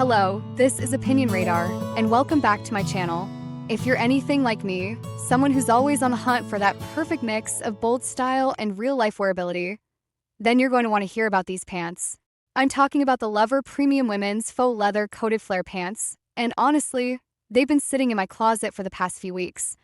Hello, this is Opinion Radar, and welcome back to my channel. If you're anything like me, someone who's always on the hunt for that perfect mix of bold style and real-life wearability, then you're going to want to hear about these pants. I'm talking about the Lover Premium Women's Faux Leather Coated Flare Pants, and honestly, they've been sitting in my closet for the past few weeks,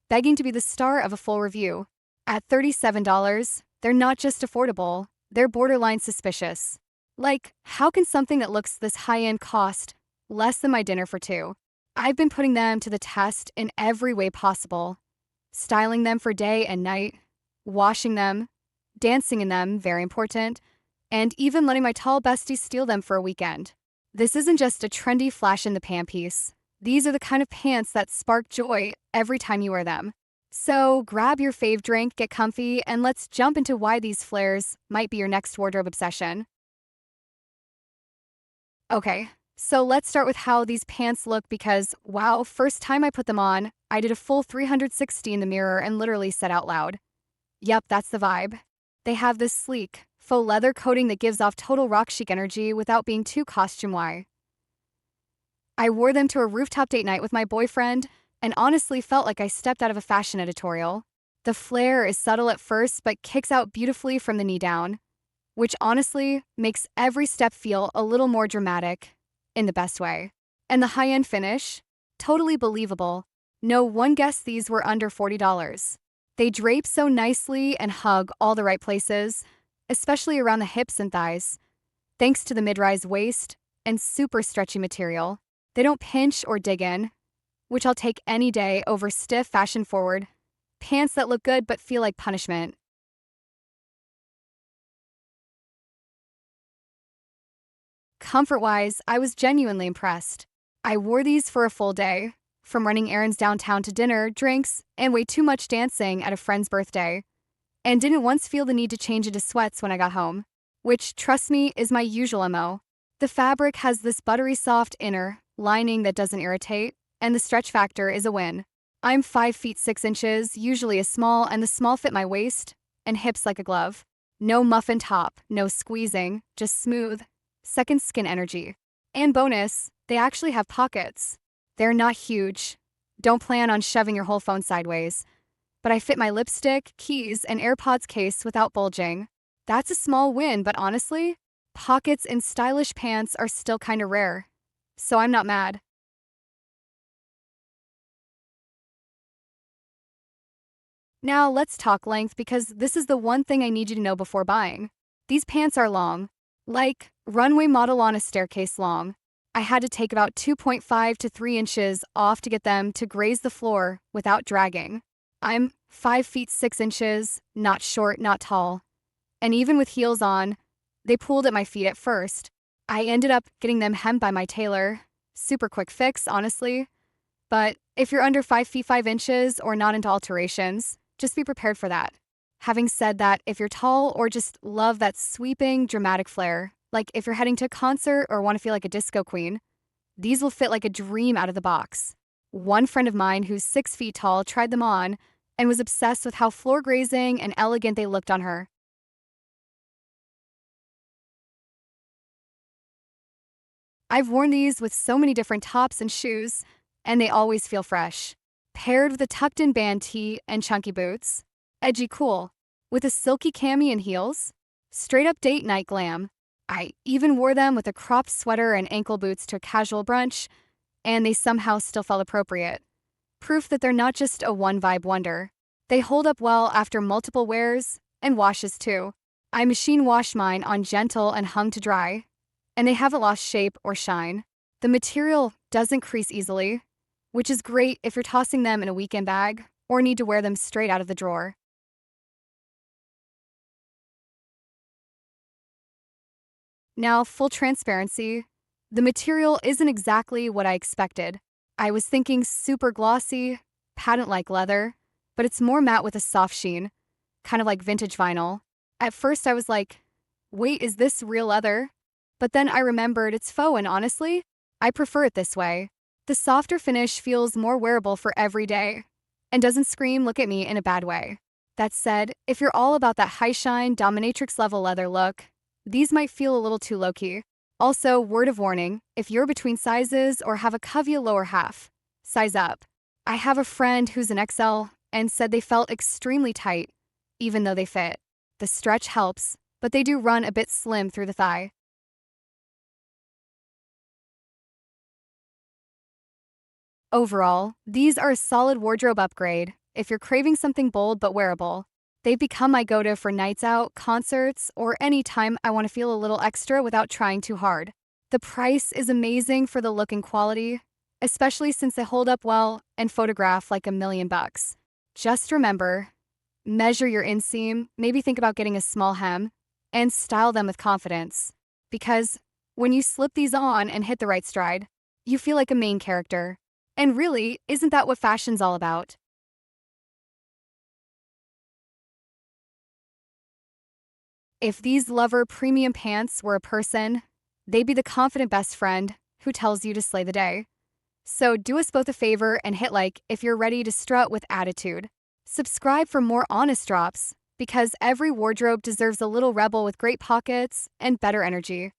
begging to be the star of a full review. At $37, they're not just affordable, they're borderline suspicious. Like, how can something that looks this high-end cost less than my dinner for two? I've been putting them to the test in every way possible. Styling them for day and night, washing them, dancing in them, very important, and even letting my tall bestie steal them for a weekend. This isn't just a trendy flash-in-the-pan piece. These are the kind of pants that spark joy every time you wear them. So grab your fave drink, get comfy, and let's jump into why these flares might be your next wardrobe obsession. Okay, so let's start with how these pants look because, wow, first time I put them on, I did a full 360 in the mirror and literally said out loud, yep, that's the vibe. They have this sleek, faux leather coating that gives off total rock chic energy without being too costume-y. I wore them to a rooftop date night with my boyfriend and honestly felt like I stepped out of a fashion editorial. The flare is subtle at first but kicks out beautifully from the knee down, which honestly makes every step feel a little more dramatic, in the best way. And the high-end finish? Totally believable. No one guessed these were under $40. They drape so nicely and hug all the right places, especially around the hips and thighs, thanks to the mid-rise waist and super stretchy material. They don't pinch or dig in, which I'll take any day over stiff, fashion-forward pants that look good but feel like punishment. Comfort-wise, I was genuinely impressed. I wore these for a full day, from running errands downtown to dinner, drinks, and way too much dancing at a friend's birthday, and didn't once feel the need to change into sweats when I got home, which, trust me, is my usual MO. The fabric has this buttery soft inner lining that doesn't irritate, and the stretch factor is a win. I'm 5 feet 6 inches, usually a small, and the small fit my waist and hips like a glove. No muffin top, no squeezing, just smooth, second skin energy. And bonus, they actually have pockets. They're not huge. Don't plan on shoving your whole phone sideways. But I fit my lipstick, keys, and AirPods case without bulging. That's a small win, but honestly, pockets in stylish pants are still kinda rare. So I'm not mad. Now let's talk length because this is the one thing I need you to know before buying. These pants are long. Like, runway model on a staircase long. I had to take about 2.5 to 3 inches off to get them to graze the floor without dragging. I'm 5 feet 6 inches, not short, not tall. And even with heels on, they pulled at my feet at first. I ended up getting them hemmed by my tailor. Super quick fix, honestly. But if you're under 5 feet 5 inches or not into alterations, just be prepared for that. Having said that, if you're tall or just love that sweeping, dramatic flair, like if you're heading to a concert or want to feel like a disco queen, these will fit like a dream out of the box. One friend of mine who's 6 feet tall tried them on and was obsessed with how floor grazing and elegant they looked on her. I've worn these with so many different tops and shoes, and they always feel fresh. Paired with a tucked-in band tee and chunky boots. Edgy cool. With a silky cami and heels. Straight-up date night glam. I even wore them with a cropped sweater and ankle boots to a casual brunch, and they somehow still felt appropriate. Proof that they're not just a one-vibe wonder. They hold up well after multiple wears, and washes too. I machine washed mine on gentle and hung to dry, and they haven't lost shape or shine. The material doesn't crease easily, which is great if you're tossing them in a weekend bag or need to wear them straight out of the drawer. Now, full transparency, the material isn't exactly what I expected. I was thinking super glossy, patent-like leather, but it's more matte with a soft sheen, kind of like vintage vinyl. At first I was like, wait, is this real leather? But then I remembered it's faux and honestly, I prefer it this way. The softer finish feels more wearable for every day and doesn't scream look at me in a bad way. That said, if you're all about that high shine, dominatrix level leather look, these might feel a little too low-key. Also, word of warning, if you're between sizes or have a cuvia lower half, size up. I have a friend who's an XL and said they felt extremely tight, even though they fit. The stretch helps, but they do run a bit slim through the thigh. Overall, these are a solid wardrobe upgrade if you're craving something bold but wearable. They've become my go-to for nights out, concerts, or any time I want to feel a little extra without trying too hard. The price is amazing for the look and quality, especially since they hold up well and photograph like $1,000,000. Just remember, measure your inseam, maybe think about getting a small hem, and style them with confidence. Because when you slip these on and hit the right stride, you feel like a main character. And really, isn't that what fashion's all about? If these lover premium pants were a person, they'd be the confident best friend who tells you to slay the day. So do us both a favor and hit like if you're ready to strut with attitude. Subscribe for more honest drops, because every wardrobe deserves a little rebel with great pockets and better energy.